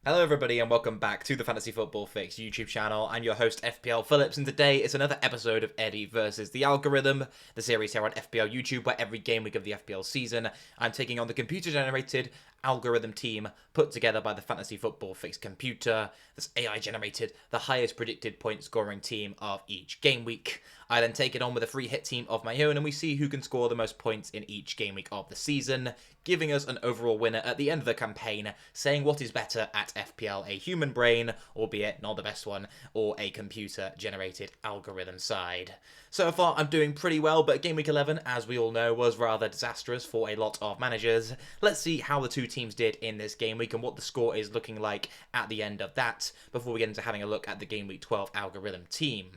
Hello everybody and welcome back to the Fantasy Football Fix YouTube channel. I'm your host FPL Phillips and today is another episode of Eddie versus the Algorithm, the series here on FPL YouTube where every game week of the FPL season I'm taking on the computer generated algorithm team put together by the Fantasy Football Fix computer. This AI generated the highest predicted point scoring team of each game week. I then take it on with a free hit team of my own and we see who can score the most points in each game week of the season, giving us an overall winner at the end of the campaign, saying what is better at FPL, a human brain, albeit not the best one, or a computer-generated algorithm side. So far, I'm doing pretty well, but Game Week 11, as we all know, was rather disastrous for a lot of managers. Let's see how the two teams did in this game week and what the score is looking like at the end of that, before we get into having a look at the Game Week 12 algorithm team.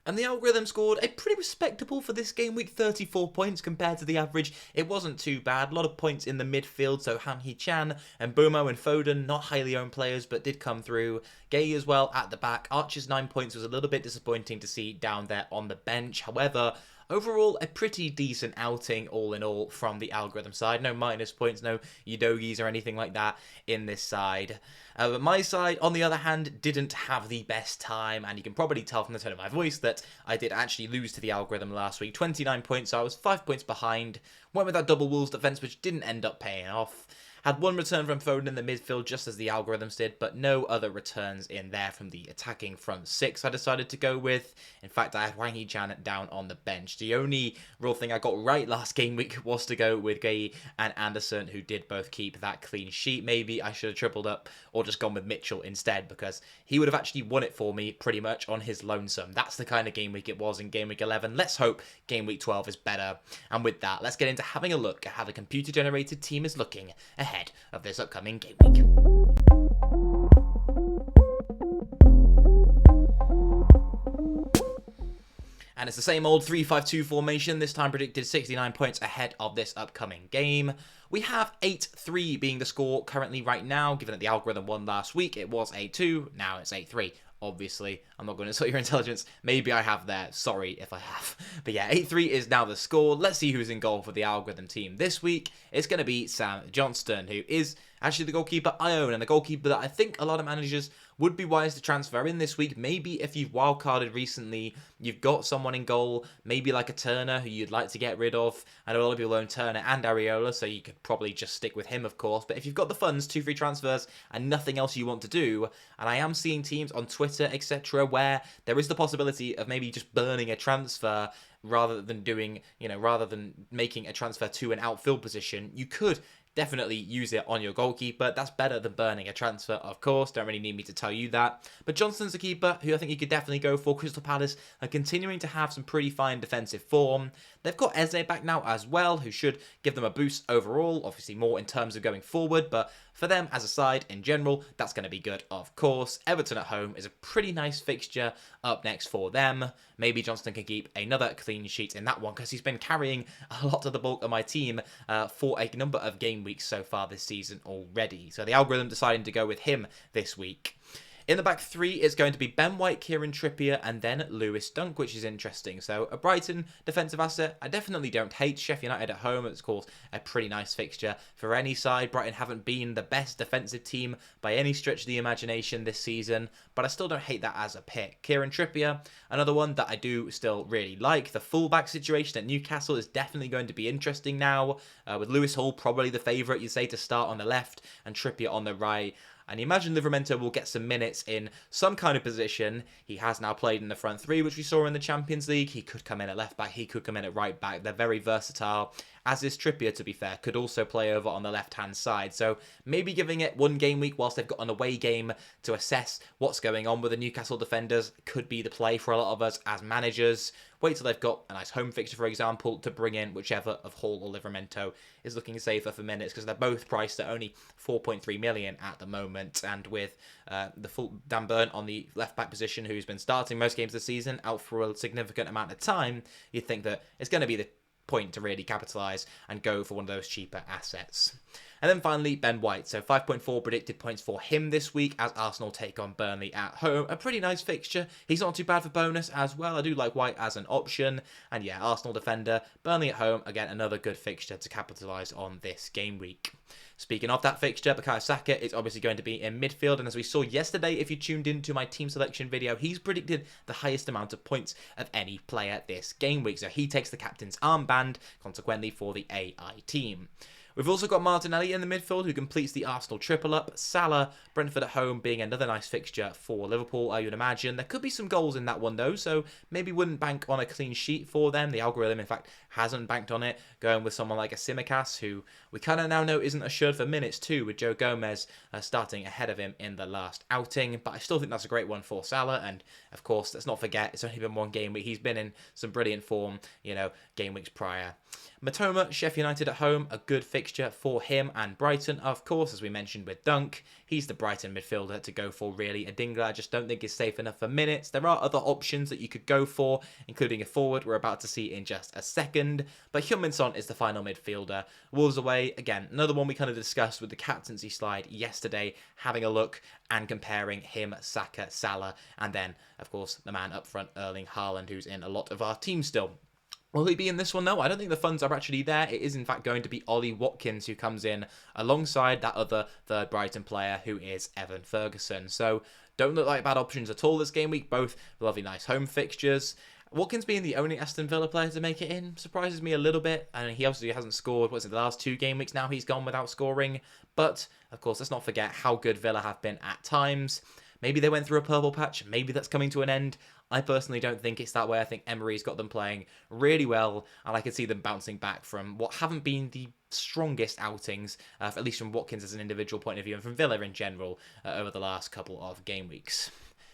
And the algorithm scored a pretty respectable for this game week, 34 points compared to the average. It wasn't too bad. A lot of points in the midfield, so Han Hee-chan and Bomo and Foden, not highly owned players, but did come through. Gay as well at the back. Archer's 9 points was a little bit disappointing to see down there on the bench. However, overall, a pretty decent outing all in all from the algorithm side. No minus points, no Udogis or anything like that in this side. But my side, on the other hand, didn't have the best time, and you can probably tell from the tone of my voice that I did actually lose to the algorithm last week. 29 points, so I was 5 points behind. Went with that double Wolves defence, which didn't end up paying off. Had one return from Foden in the midfield, just as the algorithms did, but no other returns in there from the attacking front six I decided to go with. In fact, I had Wang Hee-chan down on the bench. The only real thing I got right last game week was to go with Gay and Anderson, who did both keep that clean sheet. Maybe I should have tripled up or just gone with Mitchell instead, because he would have actually won it for me pretty much on his lonesome. That's the kind of game week it was in game week 11. Let's hope game week 12 is better. And with that, let's get into having a look at how the computer-generated team is looking ahead of this upcoming game week. And it's the same old 3-5-2 formation, this time predicted 69 points ahead of this upcoming game. We have 8-3 being the score currently right now, given that the algorithm won last week. It was 8-2, now it's 8-3. Obviously, I'm not going to insult your intelligence. Maybe I have there. Sorry if I have. But yeah, 8-3 is now the score. Let's see who's in goal for the algorithm team this week. It's going to be Sam Johnston, who is actually the goalkeeper I own, and the goalkeeper that I think a lot of managers would be wise to transfer in this week. Maybe if you've wildcarded recently, you've got someone in goal, maybe like a Turner who you'd like to get rid of. I know a lot of people own Turner and Areola, so you could probably just stick with him, of course. But if you've got the funds, 2 free transfers, and nothing else you want to do, and I am seeing teams on Twitter, etc., where there is the possibility of maybe just burning a transfer rather than making a transfer to an outfield position, you could definitely use it on your goalkeeper. That's better than burning a transfer, of course. Don't really need me to tell you that. But Johnston's a keeper who I think you could definitely go for. Crystal Palace are continuing to have some pretty fine defensive form. They've got Eze back now as well, who should give them a boost overall. Obviously more in terms of going forward, but for them as a side in general, that's going to be good, of course. Everton at home is a pretty nice fixture up next for them. Maybe Johnston can keep another clean sheet in that one, because he's been carrying a lot of the bulk of my team for a number of game weeks so far this season already. So the algorithm deciding to go with him this week. In the back three, it's going to be Ben White, Kieran Trippier, and then Lewis Dunk, which is interesting. So a Brighton defensive asset, I definitely don't hate. Sheffield United at home, it's, of course, a pretty nice fixture for any side. Brighton haven't been the best defensive team by any stretch of the imagination this season, but I still don't hate that as a pick. Kieran Trippier, another one that I do still really like. The fullback situation at Newcastle is definitely going to be interesting now, with Lewis Hall probably the favourite, you'd say, to start on the left and Trippier on the right. And imagine Livramento will get some minutes in some kind of position. He has now played in the front three, which we saw in the Champions League. He could come in at left back. He could come in at right back. They're very versatile. As is Trippier, to be fair, could also play over on the left-hand side. So maybe giving it one game week whilst they've got an away game to assess what's going on with the Newcastle defenders could be the play for a lot of us as managers. Wait till they've got a nice home fixture, for example, to bring in whichever of Hall or Livramento is looking safer for minutes, because they're both priced at only 4.3 million at the moment. And with the full Dan Burn on the left-back position, who's been starting most games this season, out for a significant amount of time, you'd think that it's going to be the point to really capitalise and go for one of those cheaper assets. And then finally, Ben White. So 5.4 predicted points for him this week as Arsenal take on Burnley at home. A pretty nice fixture. He's not too bad for bonus as well. I do like White as an option. And yeah, Arsenal defender, Burnley at home. Again, another good fixture to capitalise on this game week. Speaking of that fixture, Bukayo Saka is obviously going to be in midfield. And as we saw yesterday, if you tuned into my team selection video, he's predicted the highest amount of points of any player this game week. So he takes the captain's armband, consequently, for the AI team. We've also got Martinelli in the midfield, who completes the Arsenal triple up. Salah, Brentford at home being another nice fixture for Liverpool, I would imagine. There could be some goals in that one, though, so maybe wouldn't bank on a clean sheet for them. The algorithm, in fact, hasn't banked on it, going with someone like a Simicas, who we kind of now know isn't assured for minutes, too, with Joe Gomez starting ahead of him in the last outing. But I still think that's a great one for Salah, and, of course, let's not forget, it's only been one game week. He's been in some brilliant form, game weeks prior. Matoma, Sheffield United at home, a good fixture for him, and Brighton, of course, as we mentioned with Dunk, he's the Brighton midfielder to go for, really. Adingra, I just don't think is safe enough for minutes. There are other options that you could go for, including a forward we're about to see in just a second, but Heung-min Son is the final midfielder. Wolves away, again, another one we kind of discussed with the captaincy slide yesterday, having a look and comparing him, Saka, Salah, and then, of course, the man up front, Erling Haaland, who's in a lot of our teams still. Will he be in this one, though? I don't think the funds are actually there. It is, in fact, going to be Ollie Watkins who comes in alongside that other third Brighton player who is Evan Ferguson. So, don't look like bad options at all this game week. Both lovely, nice home fixtures. Watkins being the only Aston Villa player to make it in surprises me a little bit. And he obviously hasn't scored, the last 2 game weeks now he's gone without scoring. But, of course, let's not forget how good Villa have been at times. Maybe they went through a purple patch. Maybe that's coming to an end. I personally don't think it's that way. I think Emery's got them playing really well, and I can see them bouncing back from what haven't been the strongest outings, at least from Watkins as an individual point of view, and from Villa in general, over the last couple of game weeks.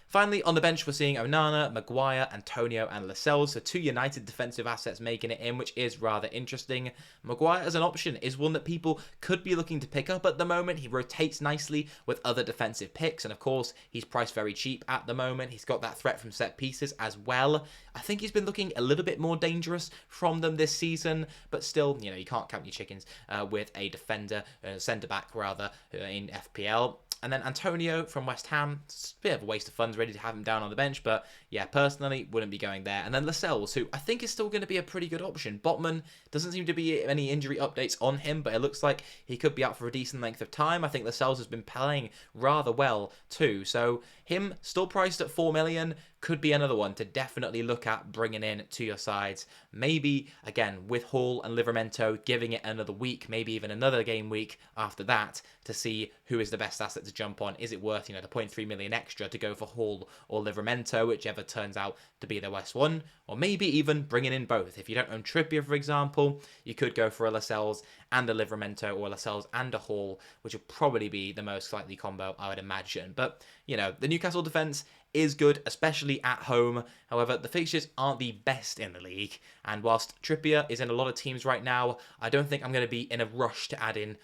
Finally, on the bench, we're seeing Onana, Maguire, Antonio, and Lascelles, so 2 United defensive assets making it in, which is rather interesting. Maguire as an option is one that people could be looking to pick up at the moment. He rotates nicely with other defensive picks, and of course, he's priced very cheap at the moment. He's got that threat from set pieces as well. I think he's been looking a little bit more dangerous from them this season, but still, you can't count your chickens with a defender, centre-back rather, in FPL. And then Antonio from West Ham, it's a bit of a waste of funds ready to have him down on the bench, but yeah, personally, wouldn't be going there. And then Lascelles, who I think is still going to be a pretty good option. Botman, doesn't seem to be any injury updates on him, but it looks like he could be out for a decent length of time. I think Lascelles has been playing rather well too. So him, still priced at 4 million, could be another one to definitely look at bringing in to your sides. Maybe, again, with Hall and Livramento, giving it another week, maybe even another game week after that to see who is the best asset to jump on. Is it worth, the 0.3 million extra to go for Hall or Livramento, whichever turns out to be the best one? Or maybe even bringing in both. If you don't own Trippier, for example, you could go for a Lascelles and a Livramento, or Lascelles and a Hall, which would probably be the most likely combo, I would imagine. But, the Newcastle defence is good, especially at home. However, the fixtures aren't the best in the league, and whilst Trippier is in a lot of teams right now, I don't think I'm going to be in a rush to add in,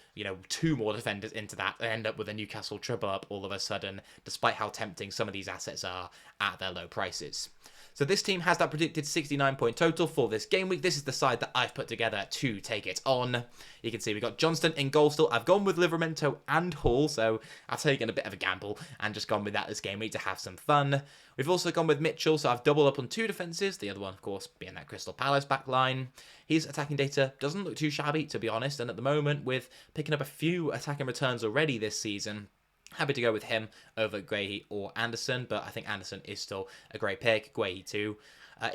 2 more defenders into that and end up with a Newcastle triple up all of a sudden, despite how tempting some of these assets are at their low prices. So this team has that predicted 69-point total for this game week. This is the side that I've put together to take it on. You can see we've got Johnston in goal still. I've gone with Livramento and Hall, so I've taken a bit of a gamble and just gone with that this game week to have some fun. We've also gone with Mitchell, so I've doubled up on 2 defences. The other one, of course, being that Crystal Palace back line. His attacking data doesn't look too shabby, to be honest, and at the moment, with picking up a few attacking returns already this season, happy to go with him over Guehi or Anderson, but I think Anderson is still a great pick. Guehi too.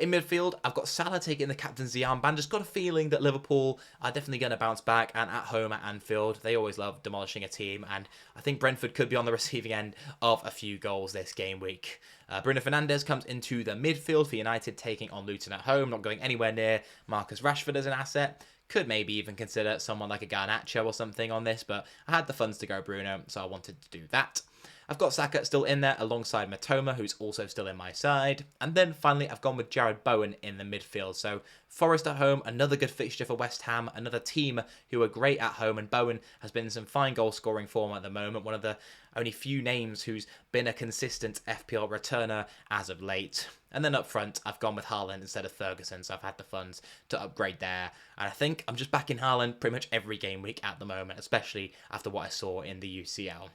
In midfield, I've got Salah taking the captaincy armband. Just got a feeling that Liverpool are definitely going to bounce back, and at home at Anfield, they always love demolishing a team, and I think Brentford could be on the receiving end of a few goals this game week. Bruno Fernandes comes into the midfield for United, taking on Luton at home, not going anywhere near Marcus Rashford as an asset. Could maybe even consider someone like a Garnacho or something on this, but I had the funds to go Bruno, so I wanted to do that. I've got Saka still in there alongside Matoma, who's also still in my side. And then finally, I've gone with Jared Bowen in the midfield. So Forest at home, another good fixture for West Ham, another team who are great at home. And Bowen has been in some fine goal scoring form at the moment. One of the only few names who's been a consistent FPL returner as of late. And then up front, I've gone with Haaland instead of Ferguson, so I've had the funds to upgrade there. And I think I'm just backing Haaland pretty much every game week at the moment, especially after what I saw in the UCL.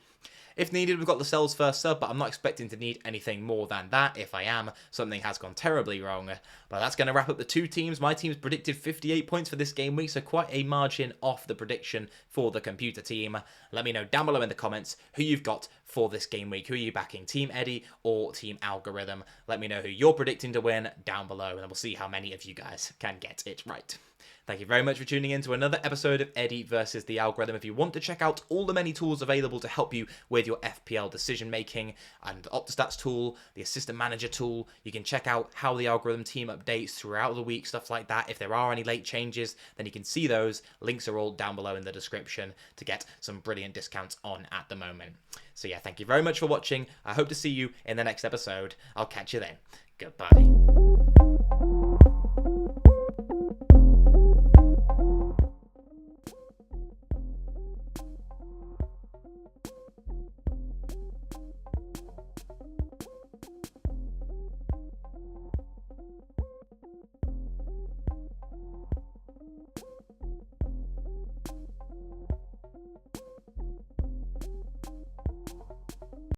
If needed, we've got the Lascelles first sub, but I'm not expecting to need anything more than that. If I am, something has gone terribly wrong. But that's going to wrap up the two teams. My team's predicted 58 points for this game week, so quite a margin off the prediction for the computer team. Let me know down below in the comments who you've got for this game week. Who are you backing, Team Eddie or Team Algorithm? Let me know who you're predicting to win down below, and we'll see how many of you guys can get it right. Thank you very much for tuning in to another episode of Eddie versus the Algorithm. If you want to check out all the many tools available to help you with your FPL decision making, and the Optastats tool, the Assistant Manager tool, you can check out how the Algorithm team updates throughout the week, stuff like that. If there are any late changes, then you can see those. Links are all down below in the description to get some brilliant discounts on at the moment. So yeah, thank you very much for watching. I hope to see you in the next episode. I'll catch you then. Goodbye.